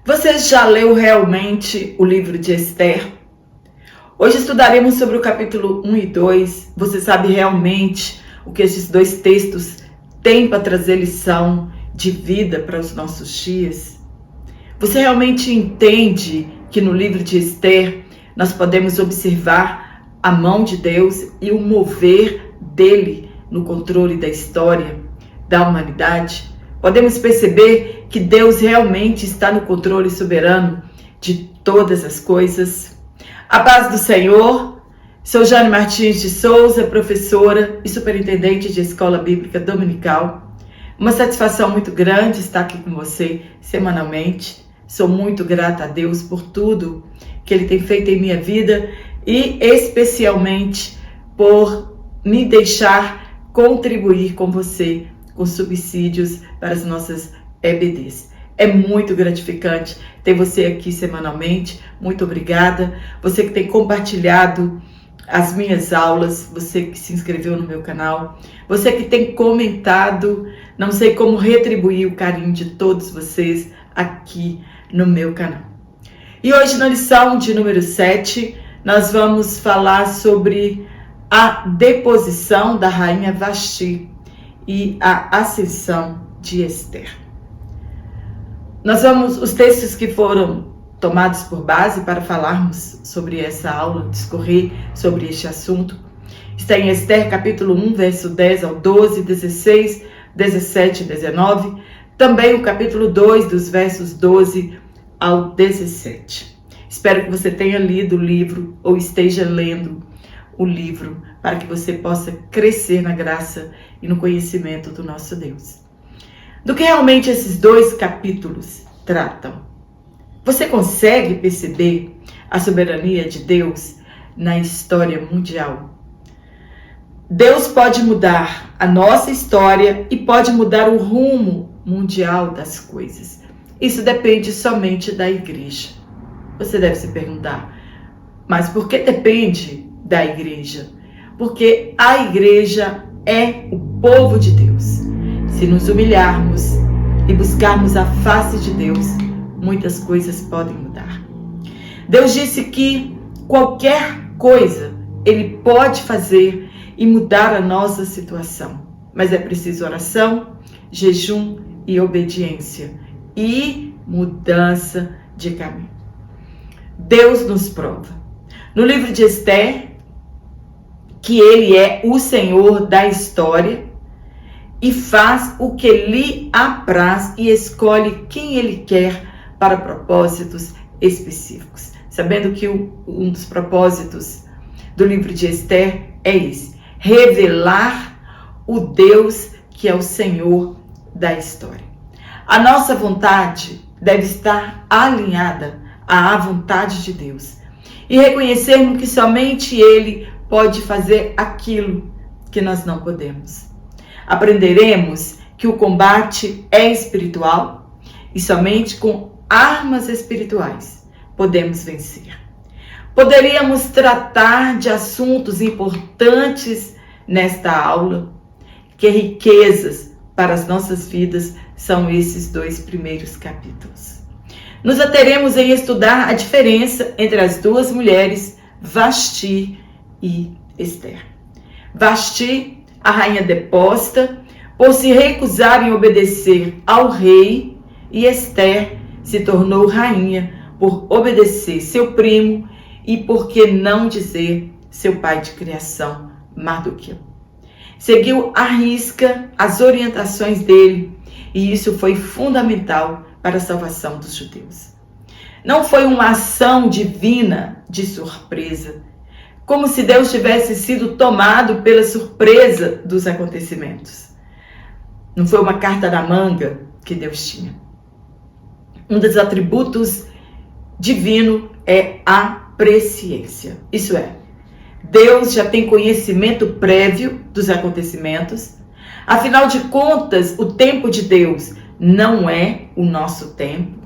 Você já leu realmente o livro de Esther? Hoje estudaremos sobre o capítulo 1 e 2. Você sabe realmente o que esses dois textos têm para trazer lição de vida para os nossos dias? Você realmente entende que no livro de Esther nós podemos observar a mão de Deus e o mover dele no controle da história, da humanidade? Podemos perceber que Deus realmente está no controle soberano de todas as coisas. A paz do Senhor. Sou Jane Martins de Souza, professora e superintendente de Escola Bíblica Dominical. Uma satisfação muito grande estar aqui com você semanalmente. Sou muito grata a Deus por tudo que Ele tem feito em minha vida e especialmente por me deixar contribuir com você com subsídios para as nossas EBDs. É muito gratificante ter você aqui semanalmente. Muito obrigada. Você que tem compartilhado as minhas aulas, você que se inscreveu no meu canal, você que tem comentado. Não sei como retribuir o carinho de todos vocês aqui no meu canal. E hoje na lição de número 7, nós vamos falar sobre a deposição da rainha Vasti e a ascensão de Esther. Os textos que foram tomados por base para falarmos sobre essa aula, discorrer sobre este assunto, está em Esther capítulo 1, verso 10 ao 12, 16, 17 e 19, também o capítulo 2, dos versos 12 ao 17. Espero que você tenha lido o livro ou esteja lendo o livro para que você possa crescer na graça e no conhecimento do nosso Deus. Do que realmente esses dois capítulos tratam? Você consegue perceber a soberania de Deus na história mundial? Deus pode mudar a nossa história e pode mudar o rumo mundial das coisas. Isso depende somente da igreja. Você deve se perguntar, mas por que depende da igreja? Porque a igreja é o povo de Deus. Se nos humilharmos e buscarmos a face de Deus, muitas coisas podem mudar. Deus disse que qualquer coisa Ele pode fazer e mudar a nossa situação. Mas é preciso oração, jejum e obediência e mudança de caminho. Deus nos prova no livro de Esther que Ele é o Senhor da história e faz o que lhe apraz e escolhe quem Ele quer para propósitos específicos. Sabendo que um dos propósitos do livro de Esther é esse: revelar o Deus que é o Senhor da história. A nossa vontade deve estar alinhada à vontade de Deus e reconhecermos que somente Ele pode fazer aquilo que nós não podemos. Aprenderemos que o combate é espiritual e somente com armas espirituais podemos vencer. Poderíamos tratar de assuntos importantes nesta aula. Que riquezas para as nossas vidas são esses dois primeiros capítulos. Nos ateremos em estudar a diferença entre as duas mulheres, Vasti e Esther. Vasti, a rainha deposta, por se recusar em obedecer ao rei, e Esther se tornou rainha por obedecer seu primo e por que não dizer seu pai de criação, Mardoqueu. Seguiu à risca as orientações dele e isso foi fundamental para a salvação dos judeus. Não foi uma ação divina de surpresa, como se Deus tivesse sido tomado pela surpresa dos acontecimentos. Não foi uma carta na manga que Deus tinha. Um dos atributos divinos é a presciência. Isso é, Deus já tem conhecimento prévio dos acontecimentos. Afinal de contas, o tempo de Deus não é o nosso tempo.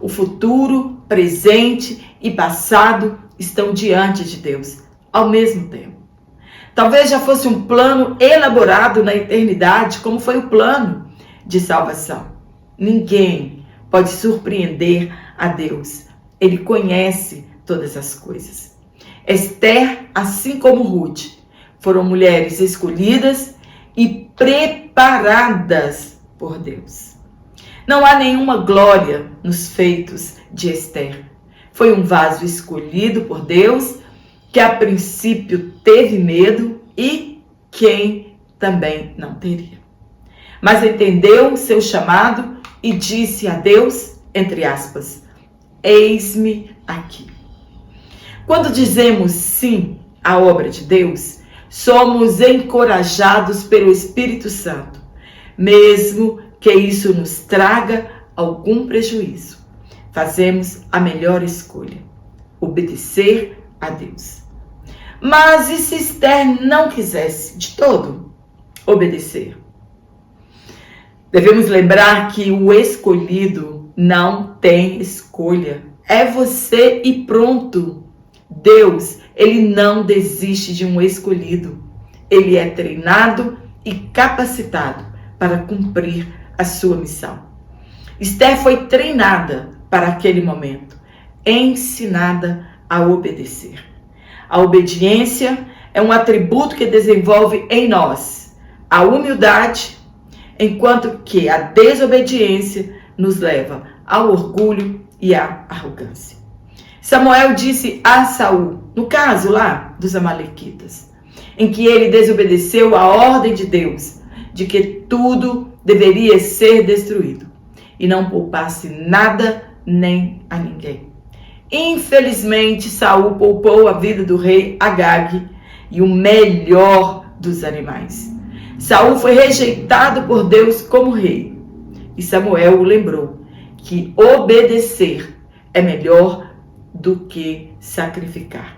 O futuro, presente e passado estão diante de Deus ao mesmo tempo. Talvez já fosse um plano elaborado na eternidade, como foi o plano de salvação. Ninguém pode surpreender a Deus. Ele conhece todas as coisas. Esther, assim como Ruth, foram mulheres escolhidas e preparadas por Deus. Não há nenhuma glória nos feitos de Esther. Foi um vaso escolhido por Deus, que a princípio teve medo e quem também não teria. Mas entendeu o seu chamado e disse a Deus, entre aspas, eis-me aqui. Quando dizemos sim à obra de Deus, somos encorajados pelo Espírito Santo, mesmo que isso nos traga algum prejuízo. Fazemos a melhor escolha, obedecer a Deus. Mas e se Esther não quisesse de todo obedecer? Devemos lembrar que o escolhido não tem escolha. É você e pronto. Deus, ele não desiste de um escolhido. Ele é treinado e capacitado para cumprir a sua missão. Esther foi treinada para aquele momento, ensinada a obedecer. A obediência é um atributo que desenvolve em nós a humildade, enquanto que a desobediência nos leva ao orgulho e à arrogância. Samuel disse a Saul, no caso lá dos amalequitas, em que ele desobedeceu a ordem de Deus, de que tudo deveria ser destruído, e não poupasse nada nem a ninguém. Infelizmente, Saul poupou a vida do rei Agag e o melhor dos animais. Saul foi rejeitado por Deus como rei, e Samuel o lembrou que obedecer é melhor do que sacrificar.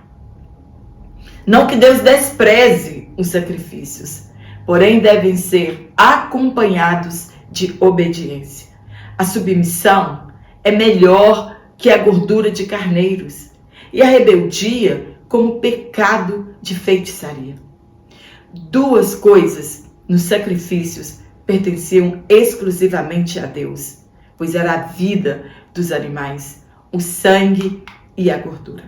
Não que Deus despreze os sacrifícios, porém devem ser acompanhados de obediência. A submissão é melhor que a gordura de carneiros, e a rebeldia como pecado de feitiçaria. Duas coisas nos sacrifícios pertenciam exclusivamente a Deus, pois era a vida dos animais, o sangue e a gordura.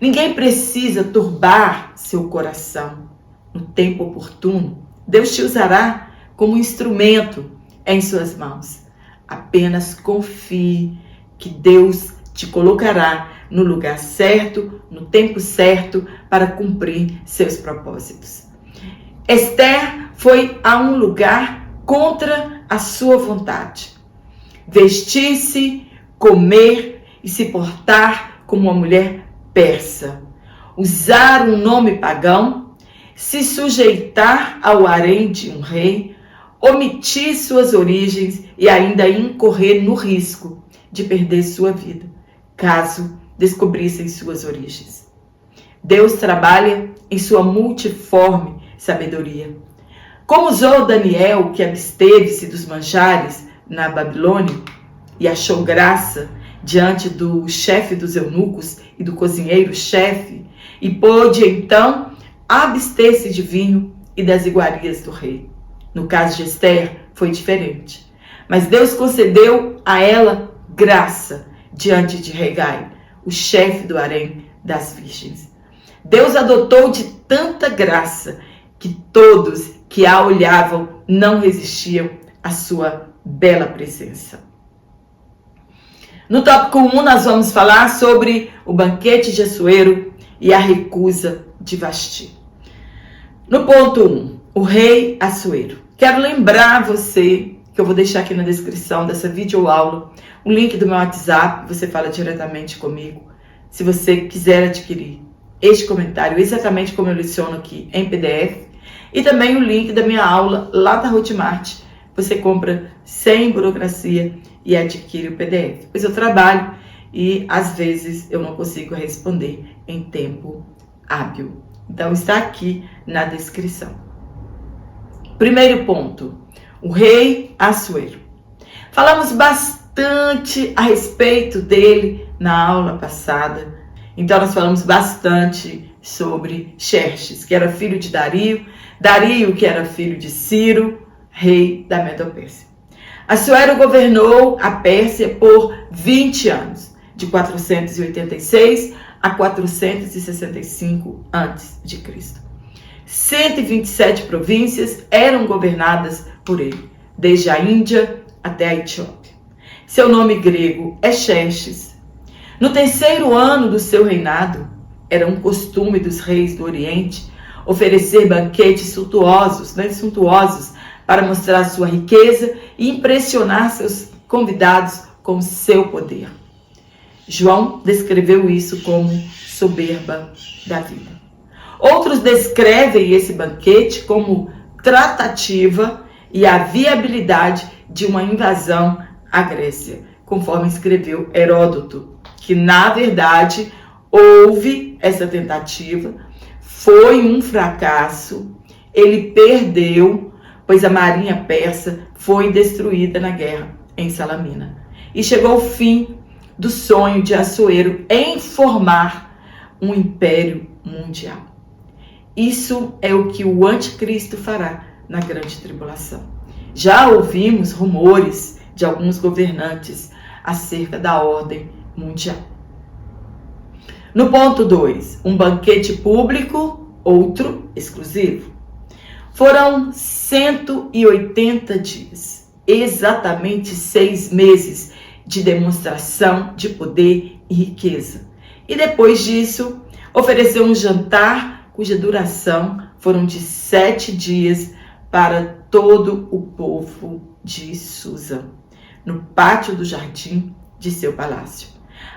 Ninguém precisa turbar seu coração. No tempo oportuno, Deus te usará como instrumento em suas mãos. Apenas confie que Deus te colocará no lugar certo, no tempo certo, para cumprir seus propósitos. Esther foi a um lugar contra a sua vontade. Vestir-se, comer e se portar como uma mulher persa. Usar um nome pagão, se sujeitar ao harém de um rei, omitir suas origens e ainda incorrer no risco de perder sua vida, caso descobrissem suas origens. Deus trabalha em sua multiforme sabedoria. Como usou Daniel, que absteve-se dos manjares na Babilônia e achou graça diante do chefe dos eunucos e do cozinheiro-chefe, e pôde então abster-se de vinho e das iguarias do rei. No caso de Esther, foi diferente. Mas Deus concedeu a ela graça diante de Hegai, o chefe do harém das virgens. Deus a dotou de tanta graça que todos que a olhavam não resistiam à sua bela presença. No tópico 1, nós vamos falar sobre o banquete de Assuero e a recusa de Vasti. No ponto 1, o rei Assuero. Quero lembrar você que eu vou deixar aqui na descrição dessa videoaula o link do meu WhatsApp, você fala diretamente comigo. Se você quiser adquirir este comentário, exatamente como eu leciono aqui em PDF, e também o link da minha aula lá da Hotmart, você compra sem burocracia e adquire o PDF. Pois eu trabalho e às vezes eu não consigo responder em tempo hábil. Então está aqui na descrição. Primeiro ponto, o rei Assuero. Falamos bastante a respeito dele na aula passada. Então nós falamos bastante sobre Xerxes, que era filho de Dario, Dario que era filho de Ciro, rei da Medo-Pérsia. Assuero governou a Pérsia por 20 anos, de 486 a 465 a.C. 127 províncias eram governadas por ele, desde a Índia até a Etiópia. Seu nome grego é Xerxes. No terceiro ano do seu reinado, era um costume dos reis do Oriente oferecer banquetes suntuosos para mostrar sua riqueza e impressionar seus convidados com seu poder. João descreveu isso como soberba da vida. Outros descrevem esse banquete como tratativa e a viabilidade de uma invasão à Grécia, conforme escreveu Heródoto, que na verdade houve essa tentativa, foi um fracasso, ele perdeu, pois a marinha persa foi destruída na guerra em Salamina. E chegou o fim do sonho de Assuero em formar um império mundial. Isso é o que o anticristo fará na grande tribulação. Já ouvimos rumores de alguns governantes acerca da ordem mundial. No ponto 2, um banquete público, outro exclusivo. Foram 180 dias, exatamente 6 meses de demonstração de poder e riqueza. E depois disso, ofereceu um jantar cuja duração foram de 7 dias para todo o povo de Susa, no pátio do jardim de seu palácio.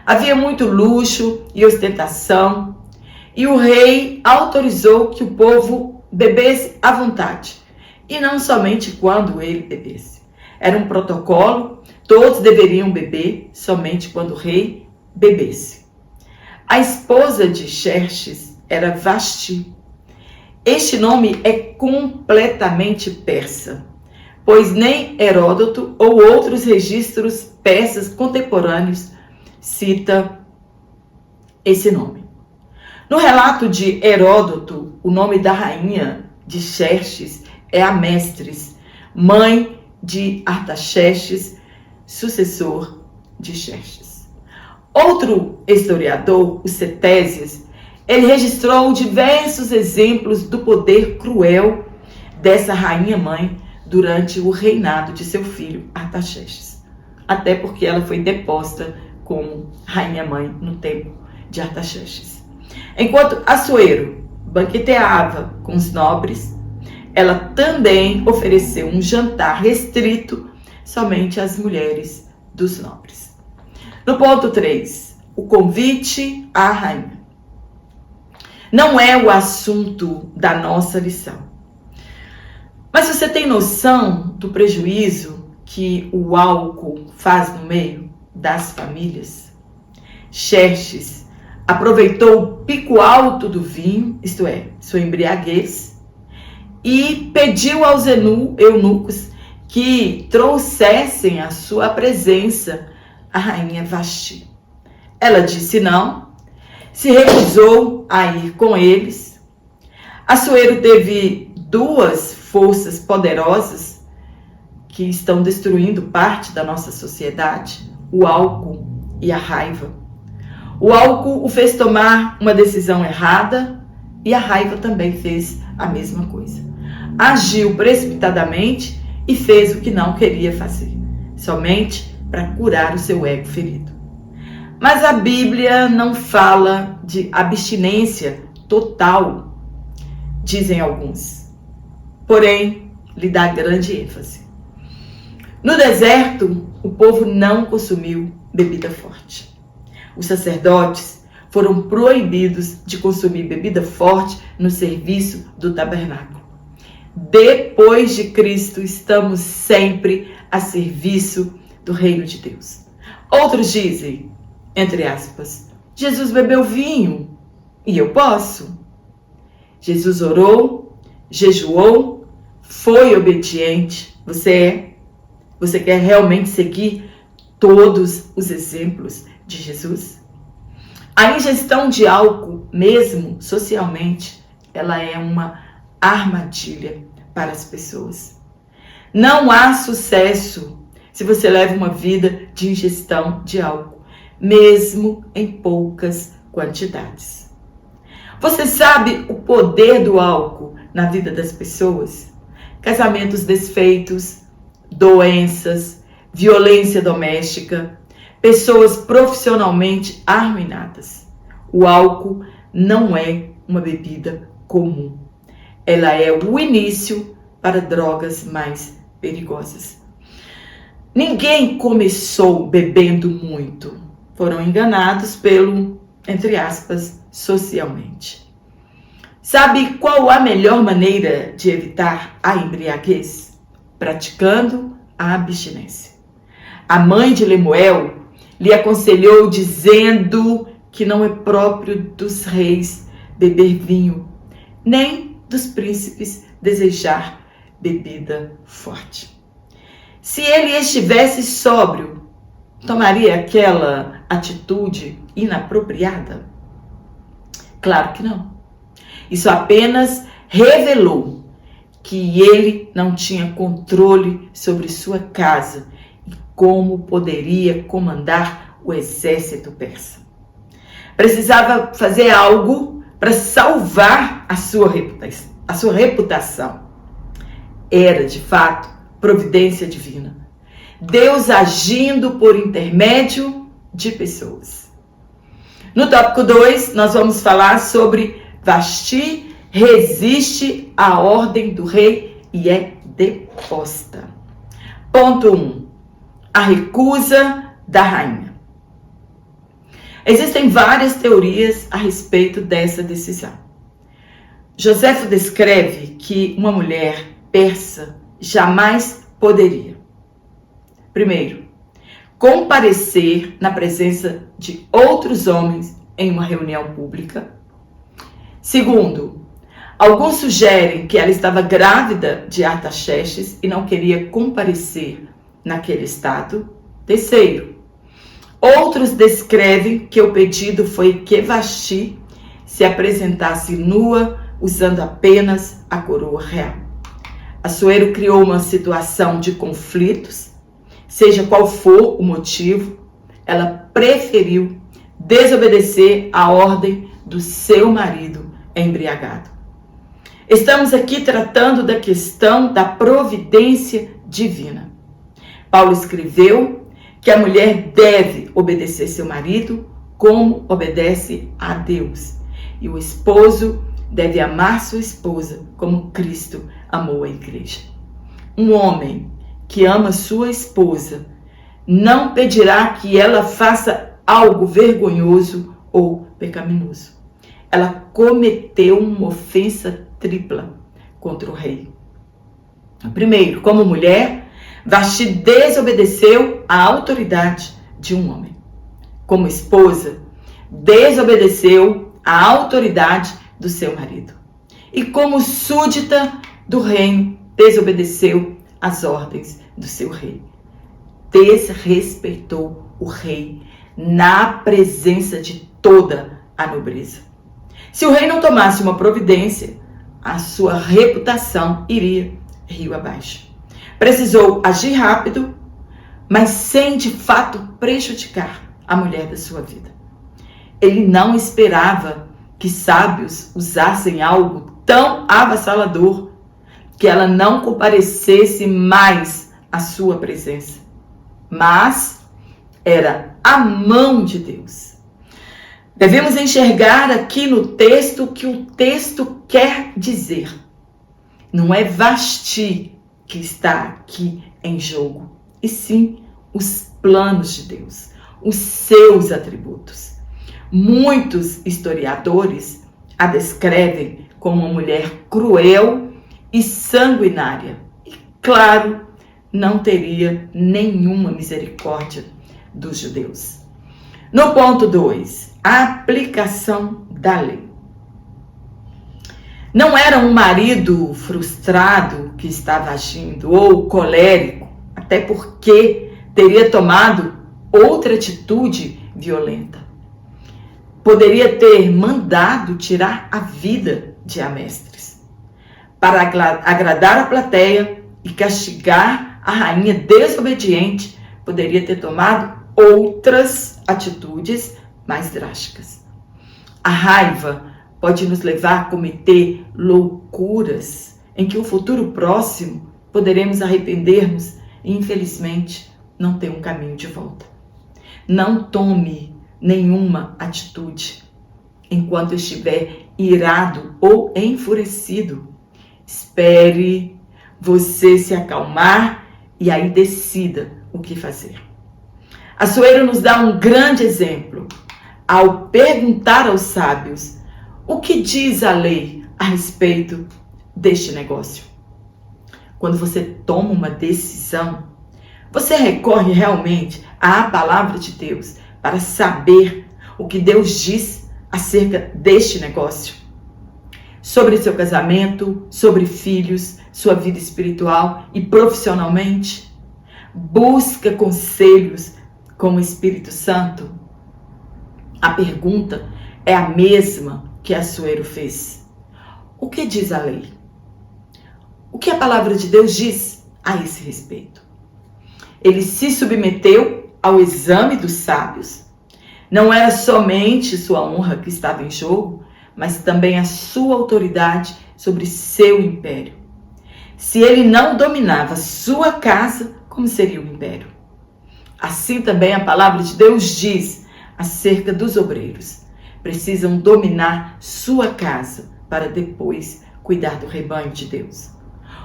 Havia muito luxo e ostentação, e o rei autorizou que o povo bebesse à vontade, e não somente quando ele bebesse. Era um protocolo, todos deveriam beber somente quando o rei bebesse. A esposa de Xerxes era Vasti. Este nome é completamente persa, pois nem Heródoto ou outros registros persas contemporâneos cita esse nome. No relato de Heródoto, o nome da rainha de Xerxes é Amestris, mãe de Artaxerxes, sucessor de Xerxes. Outro historiador, o Cetésias, ele registrou diversos exemplos do poder cruel dessa rainha-mãe durante o reinado de seu filho Artaxerxes, até porque ela foi deposta como rainha-mãe no tempo de Artaxerxes. Enquanto Assuero banqueteava com os nobres, ela também ofereceu um jantar restrito somente às mulheres dos nobres. No ponto 3, o convite à rainha. Não é o assunto da nossa lição. Mas você tem noção do prejuízo que o álcool faz no meio das famílias? Xerxes aproveitou o pico alto do vinho, isto é, sua embriaguez, e pediu aos eunucos que trouxessem à sua presença a rainha Vasti. Ela disse não, se recusou a ir com eles. Assuero teve 2 forças poderosas que estão destruindo parte da nossa sociedade, o álcool e a raiva. O álcool o fez tomar uma decisão errada e a raiva também fez a mesma coisa. Agiu precipitadamente e fez o que não queria fazer, somente para curar o seu ego ferido. Mas a Bíblia não fala de abstinência total, dizem alguns. Porém, lhe dá grande ênfase. No deserto, o povo não consumiu bebida forte. Os sacerdotes foram proibidos de consumir bebida forte no serviço do tabernáculo. Depois de Cristo, estamos sempre a serviço do reino de Deus. Outros dizem, entre aspas, Jesus bebeu vinho e eu posso. Jesus orou, jejuou, foi obediente. Você quer realmente seguir todos os exemplos de Jesus? A ingestão de álcool, mesmo socialmente, ela é uma armadilha para as pessoas. Não há sucesso se você leva uma vida de ingestão de álcool, mesmo em poucas quantidades. Você sabe o poder do álcool na vida das pessoas? Casamentos desfeitos, doenças, violência doméstica, pessoas profissionalmente arruinadas. O álcool não é uma bebida comum. Ela é o início para drogas mais perigosas. Ninguém começou bebendo muito. Foram enganados pelo, entre aspas, socialmente. Sabe qual a melhor maneira de evitar a embriaguez? Praticando a abstinência. A mãe de Lemuel lhe aconselhou dizendo que não é próprio dos reis beber vinho, nem dos príncipes desejar bebida forte. Se ele estivesse sóbrio, tomaria aquela atitude inapropriada? Claro que não. Isso apenas revelou que ele não tinha controle sobre sua casa e como poderia comandar o exército persa. Precisava fazer algo para salvar a sua reputação. Era, de fato, providência divina. Deus agindo por intermédio de pessoas. No tópico 2, nós vamos falar sobre Vasti resiste à ordem do rei e é deposta. Ponto 1. A recusa da rainha. Existem várias teorias a respeito dessa decisão. Joséfo descreve que uma mulher persa jamais poderia, primeiro, comparecer na presença de outros homens em uma reunião pública. Segundo, alguns sugerem que ela estava grávida de Artaxerxes e não queria comparecer naquele estado. Terceiro, outros descrevem que o pedido foi que Vasti se apresentasse nua, usando apenas a coroa real. Assuero criou uma situação de conflitos, seja qual for o motivo, ela preferiu desobedecer à ordem do seu marido embriagado. Estamos aqui tratando da questão da providência divina. Paulo escreveu que a mulher deve obedecer seu marido como obedece a Deus. E o esposo deve amar sua esposa como Cristo amou a igreja. Um homem que ama sua esposa não pedirá que ela faça algo vergonhoso ou pecaminoso. Ela cometeu uma ofensa tripla contra o rei. Primeiro, como mulher, Vasti desobedeceu à autoridade de um homem. Como esposa, desobedeceu à autoridade do seu marido. E como súdita do reino, desobedeceu às ordens do seu rei. Desrespeitou o rei na presença de toda a nobreza. Se o rei não tomasse uma providência, a sua reputação iria rio abaixo. Precisou agir rápido, mas sem de fato prejudicar a mulher da sua vida. Ele não esperava que sábios usassem algo tão avassalador que ela não comparecesse mais à sua presença. Mas era a mão de Deus. Devemos enxergar aqui no texto o que o texto quer dizer. Não é Vasti que está aqui em jogo, e sim os planos de Deus, os seus atributos. Muitos historiadores a descrevem como uma mulher cruel e sanguinária. E, claro, não teria nenhuma misericórdia dos judeus. No ponto 2, a aplicação da lei. Não era um marido frustrado que estava agindo, ou colérico, até porque teria tomado outra atitude violenta. Poderia ter mandado tirar a vida de Amestris, para agradar a plateia e castigar a rainha desobediente poderia ter tomado outras atitudes mais drásticas. A raiva pode nos levar a cometer loucuras em que no futuro próximo poderemos arrepender-nos e, infelizmente, não ter um caminho de volta. Não tome nenhuma atitude enquanto estiver irado ou enfurecido. Espere você se acalmar e aí decida o que fazer. Assuero nos dá um grande exemplo ao perguntar aos sábios o que diz a lei a respeito deste negócio. Quando você toma uma decisão, você recorre realmente à palavra de Deus para saber o que Deus diz acerca deste negócio. Sobre seu casamento, sobre filhos, sua vida espiritual e profissionalmente. Busca conselhos com o Espírito Santo. A pergunta é a mesma que Assuero fez. O que diz a lei? O que a palavra de Deus diz a esse respeito? Ele se submeteu ao exame dos sábios. Não era somente sua honra que estava em jogo, mas também a sua autoridade sobre seu império. Se ele não dominava sua casa, como seria o império? Assim também a palavra de Deus diz acerca dos obreiros. Precisam dominar sua casa para depois cuidar do rebanho de Deus.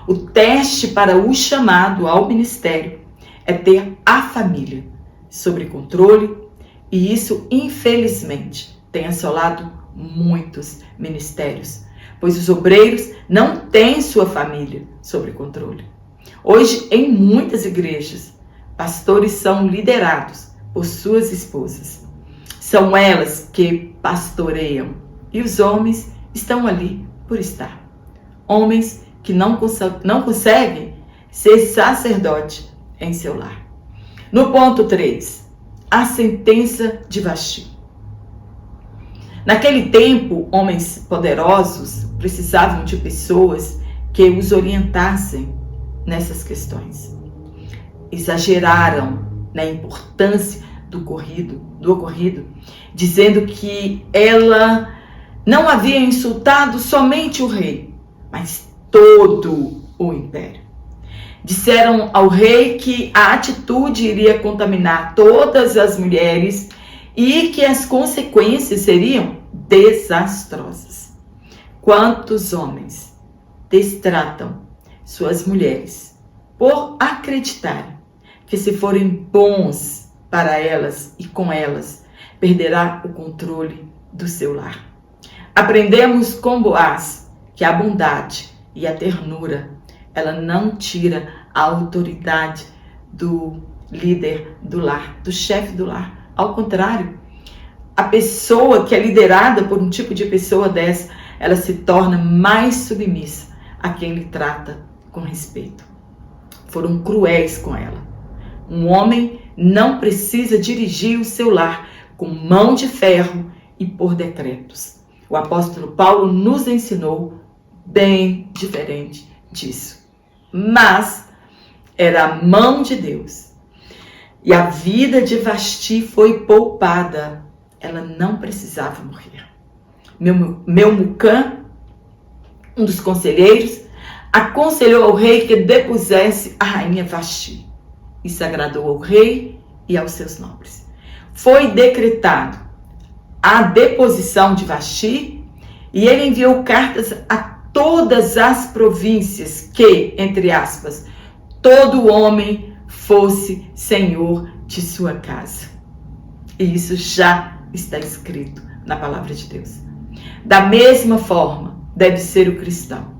O teste para o chamado ao ministério é ter a família sob controle, e isso, infelizmente, tem assolado muitos ministérios, pois os obreiros não têm sua família sob controle. Hoje, em muitas igrejas, pastores são liderados por suas esposas. São elas que pastoreiam e os homens estão ali por estar. Homens que não conseguem ser sacerdote em seu lar. No ponto 3, a sentença de Vasti. Naquele tempo, homens poderosos precisavam de pessoas que os orientassem nessas questões. Exageraram na importância do ocorrido, dizendo que ela não havia insultado somente o rei, mas todo o império. Disseram ao rei que a atitude iria contaminar todas as mulheres e que as consequências seriam desastrosas. Quantos homens destratam suas mulheres por acreditarem que, se forem bons para elas e com elas, perderá o controle do seu lar. Aprendemos com Boaz que a bondade e a ternura, ela não tira a autoridade do líder do lar, do chefe do lar. Ao contrário, a pessoa que é liderada por um tipo de pessoa dessa, ela se torna mais submissa a quem lhe trata com respeito. Foram cruéis com ela. Um homem não precisa dirigir o seu lar com mão de ferro e por decretos. O apóstolo Paulo nos ensinou bem diferente disso. Mas era a mão de Deus. E a vida de Vasti foi poupada. Ela não precisava morrer. Memucã, um dos conselheiros, aconselhou ao rei que depusesse a rainha Vasti. Isso agradou ao rei e aos seus nobres. Foi decretado a deposição de Vasti e ele enviou cartas a todas as províncias que, entre aspas, todo homem fosse senhor de sua casa. E isso já está escrito na palavra de Deus. Da mesma forma, deve ser o cristão.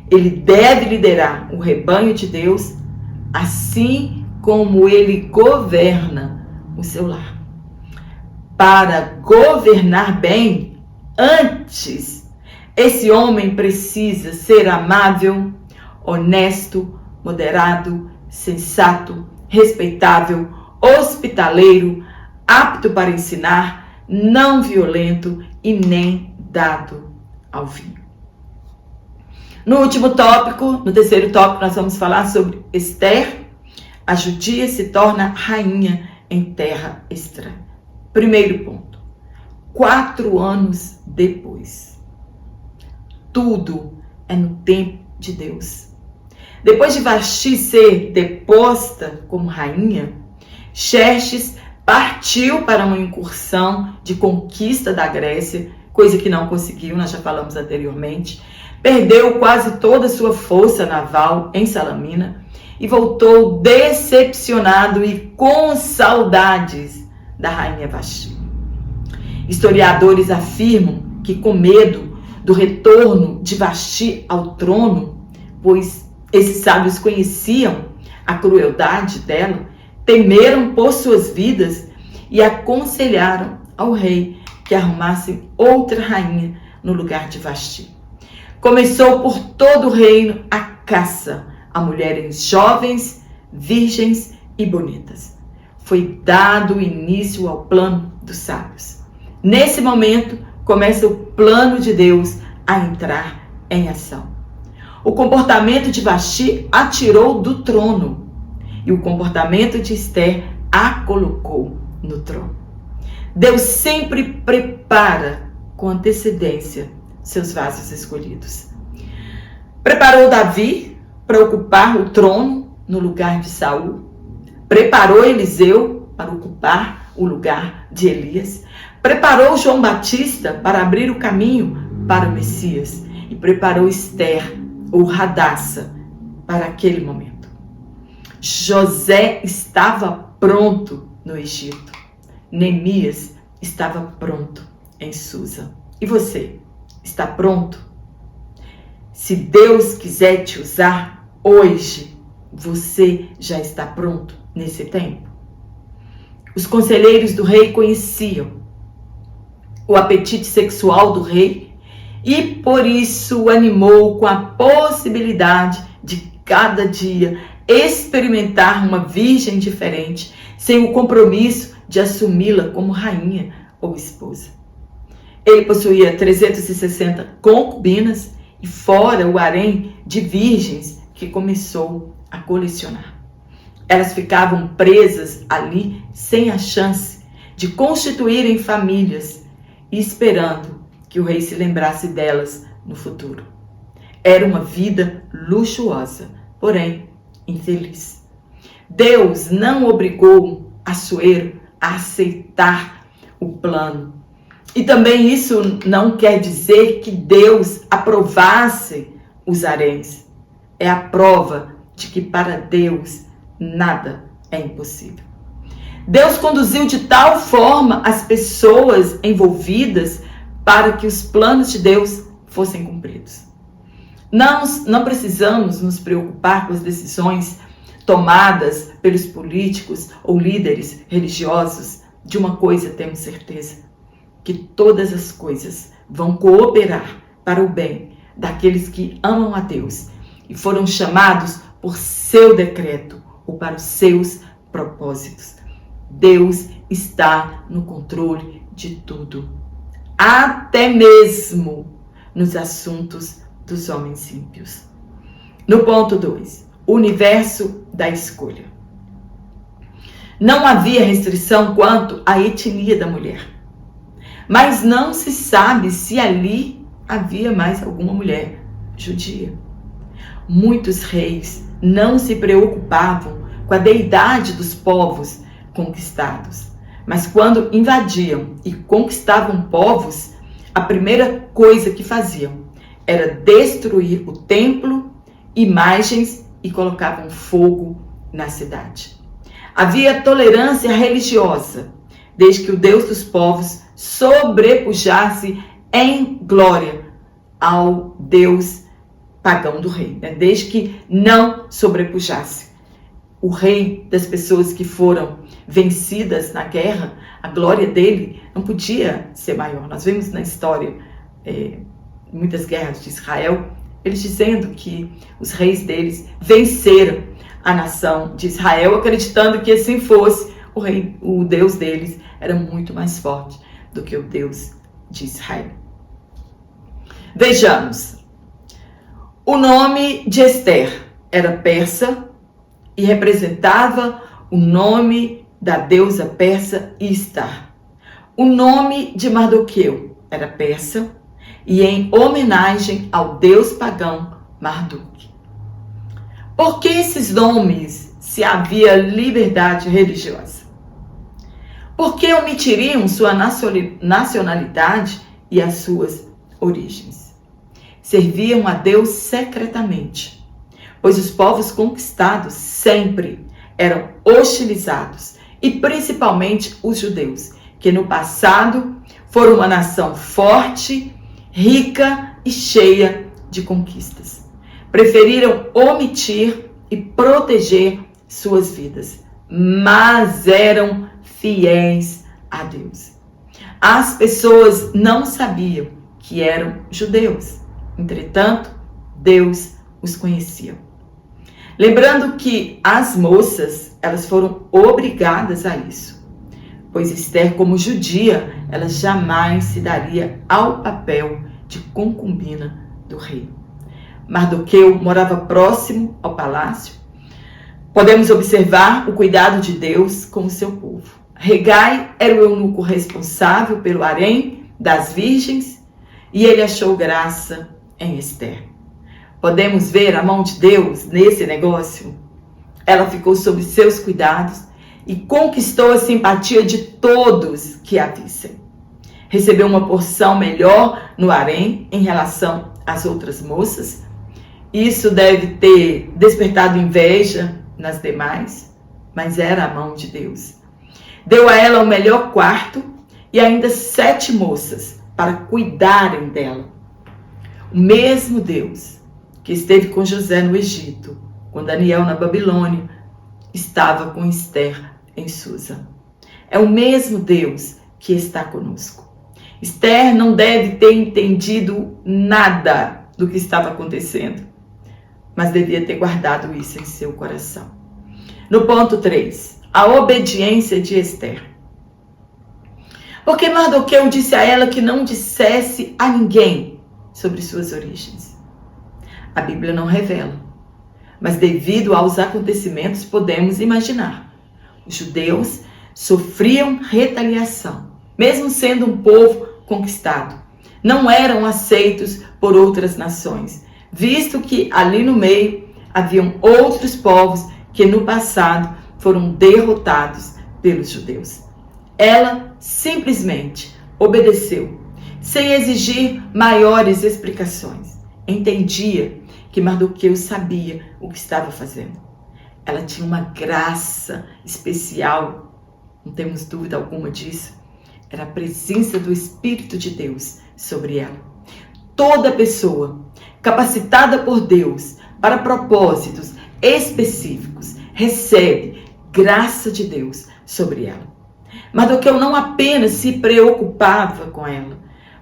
Ele deve liderar o rebanho de Deus, assim como ele governa o seu lar. Para governar bem, antes, esse homem precisa ser amável, honesto, moderado, sensato, respeitável, hospitaleiro, apto para ensinar, não violento e nem dado ao vinho. No último tópico, no terceiro tópico, nós vamos falar sobre Esther, a judia se torna rainha em terra estranha. Primeiro ponto. 4 anos depois. Tudo é no tempo de Deus. Depois de Vasti ser deposta como rainha, Xerxes partiu para uma incursão de conquista da Grécia, coisa que não conseguiu, nós já falamos anteriormente. Perdeu quase toda a sua força naval em Salamina e voltou decepcionado e com saudades da rainha Vasti. Historiadores afirmam que, com medo do retorno de Vasti ao trono, pois esses sábios conheciam a crueldade dela, temeram por suas vidas e aconselharam ao rei que arrumasse outra rainha no lugar de Vasti. Começou por todo o reino a caça a mulheres jovens, virgens e bonitas. Foi dado início ao plano dos sábios. Nesse momento, começa o plano de Deus a entrar em ação. O comportamento de Vasti a tirou do trono e o comportamento de Esther a colocou no trono. Deus sempre prepara com antecedência seus vasos escolhidos. Preparou Davi para ocupar o trono no lugar de Saul. Preparou Eliseu para ocupar o lugar de Elias. Preparou João Batista para abrir o caminho para o Messias. E preparou Esther, ou Hadassa, para aquele momento. José estava pronto no Egito. Neemias estava pronto em Susa. E você, está pronto? Se Deus quiser te usar hoje, você já está pronto nesse tempo? Os conselheiros do rei conheciam o apetite sexual do rei e por isso o animou com a possibilidade de cada dia experimentar uma virgem diferente, sem o compromisso de assumi-la como rainha ou esposa. Ele possuía 360 concubinas e fora o harém de virgens que começou a colecionar. Elas ficavam presas ali sem a chance de constituírem famílias e esperando que o rei se lembrasse delas no futuro. Era uma vida luxuosa, porém infeliz. Deus não obrigou Assuero a aceitar o plano. E também isso não quer dizer que Deus aprovasse os haréns. É a prova de que para Deus nada é impossível. Deus conduziu de tal forma as pessoas envolvidas para que os planos de Deus fossem cumpridos. Não precisamos nos preocupar com as decisões tomadas pelos políticos ou líderes religiosos. De uma coisa temos certeza, que todas as coisas vão cooperar para o bem daqueles que amam a Deus e foram chamados por seu decreto ou para os seus propósitos. Deus está no controle de tudo, até mesmo nos assuntos dos homens ímpios. No ponto 2, o universo da escolha. Não havia restrição quanto à etnia da mulher, mas não se sabe se ali havia mais alguma mulher judia. Muitos reis não se preocupavam com a deidade dos povos conquistados, mas quando invadiam e conquistavam povos, a primeira coisa que faziam era destruir o templo, imagens e colocavam fogo na cidade. Havia tolerância religiosa, desde que o Deus dos povos sobrepujasse em glória ao Deus pagão do rei, desde que não sobrepujasse. O rei das pessoas que foram vencidas na guerra, a glória dele não podia ser maior. Nós vemos na história muitas guerras de Israel, eles dizendo que os reis deles venceram a nação de Israel, acreditando que assim fosse, o Deus deles era muito mais forte do que o Deus de Israel. Vejamos, o nome de Esther era persa, e representava o nome da deusa persa Istar. O nome de Mardoqueu era persa e em homenagem ao deus pagão Marduk. Por que esses nomes se havia liberdade religiosa? Por que omitiriam sua nacionalidade e as suas origens? Serviam a Deus secretamente, pois os povos conquistados sempre eram hostilizados, e principalmente os judeus, que no passado foram uma nação forte, rica e cheia de conquistas. Preferiram omitir e proteger suas vidas, mas eram fiéis a Deus. As pessoas não sabiam que eram judeus, entretanto, Deus os conhecia. Lembrando que as moças, elas foram obrigadas a isso, pois Esther, como judia, ela jamais se daria ao papel de concubina do rei. Mardoqueu morava próximo ao palácio. Podemos observar o cuidado de Deus com o seu povo. Regai era o eunuco responsável pelo harém das virgens e ele achou graça em Esther. Podemos ver a mão de Deus nesse negócio. Ela ficou sob seus cuidados e conquistou a simpatia de todos que a vissem. Recebeu uma porção melhor no harém em relação às outras moças. Isso deve ter despertado inveja nas demais, mas era a mão de Deus. Deu a ela o melhor quarto e ainda 7 moças para cuidarem dela. O mesmo Deus que esteve com José no Egito, com Daniel na Babilônia, estava com Esther em Susa. É o mesmo Deus que está conosco. Esther não deve ter entendido nada do que estava acontecendo, mas devia ter guardado isso em seu coração. No ponto 3, a obediência de Esther. Porque Mardoqueu disse a ela que não dissesse a ninguém sobre suas origens. A Bíblia não revela, mas devido aos acontecimentos podemos imaginar. Os judeus sofriam retaliação, mesmo sendo um povo conquistado. Não eram aceitos por outras nações, visto que ali no meio haviam outros povos que no passado foram derrotados pelos judeus. Ela simplesmente obedeceu, sem exigir maiores explicações. Entendia que Mardoqueu sabia o que estava fazendo. Ela tinha uma graça especial, não temos dúvida alguma disso. Era a presença do Espírito de Deus sobre ela. Toda pessoa capacitada por Deus para propósitos específicos recebe graça de Deus sobre ela. Mardoqueu não apenas se preocupava com ela,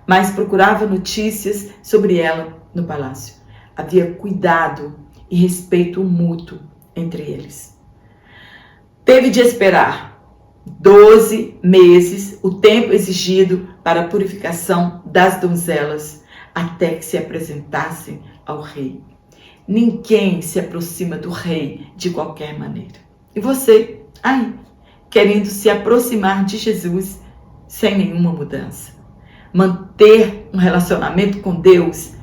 mas procurava notícias sobre ela no palácio. Havia cuidado e respeito mútuo entre eles. Teve de esperar 12 meses, o tempo exigido para a purificação das donzelas, até que se apresentassem ao rei. Ninguém se aproxima do rei de qualquer maneira. E você, aí, querendo se aproximar de Jesus sem nenhuma mudança. Manter um relacionamento com Deus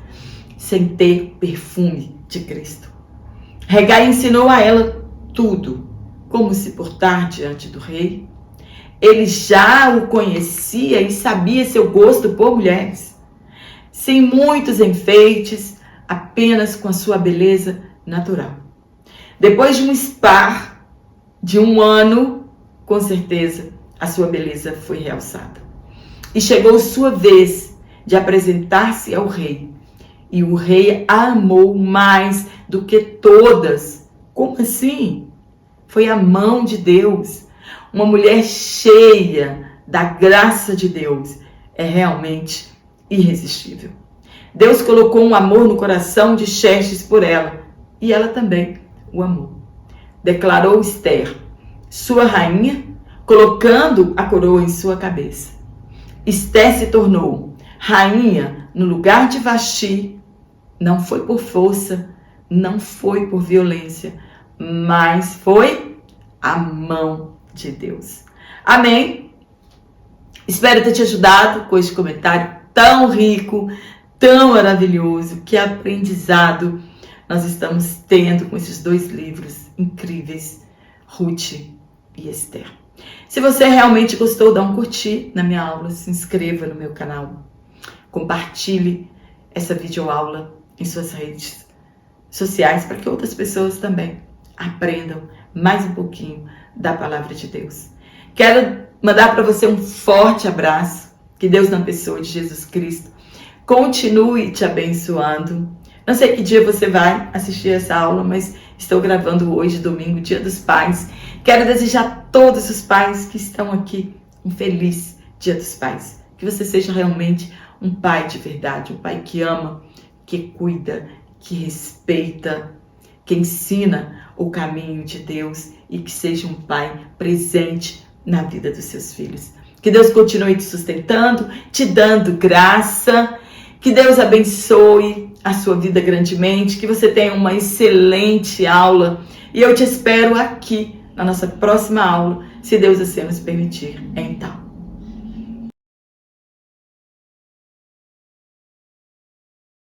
sem ter perfume de Cristo. Regai ensinou a ela tudo, como se portar diante do rei. Ele já o conhecia e sabia seu gosto por mulheres. Sem muitos enfeites, apenas com a sua beleza natural. Depois de um spa de 1 ano, com certeza a sua beleza foi realçada. E chegou sua vez de apresentar-se ao rei. E o rei a amou mais do que todas. Como assim? Foi a mão de Deus. Uma mulher cheia da graça de Deus é realmente irresistível. Deus colocou um amor no coração de Xerxes por ela, e ela também o amou. Declarou Esther, sua rainha, colocando a coroa em sua cabeça. Esther se tornou rainha no lugar de Vasti. Não foi por força, não foi por violência, mas foi a mão de Deus. Amém? Espero ter te ajudado com este comentário tão rico, tão maravilhoso. Que aprendizado nós estamos tendo com esses dois livros incríveis, Ruth e Esther. Se você realmente gostou, dá um curtir na minha aula, se inscreva no meu canal, compartilhe essa videoaula em suas redes sociais para que outras pessoas também aprendam mais um pouquinho da palavra de Deus. Quero mandar para você um forte abraço, que Deus na pessoa de Jesus Cristo continue te abençoando. Não sei que dia você vai assistir essa aula, mas estou gravando hoje, domingo, Dia dos Pais. Quero desejar a todos os pais que estão aqui um feliz Dia dos Pais. Que você seja realmente um pai de verdade, um pai que ama, que cuida, que respeita, que ensina o caminho de Deus e que seja um pai presente na vida dos seus filhos. Que Deus continue te sustentando, te dando graça. Que Deus abençoe a sua vida grandemente, que você tenha uma excelente aula e eu te espero aqui na nossa próxima aula, se Deus assim nos permitir. Então,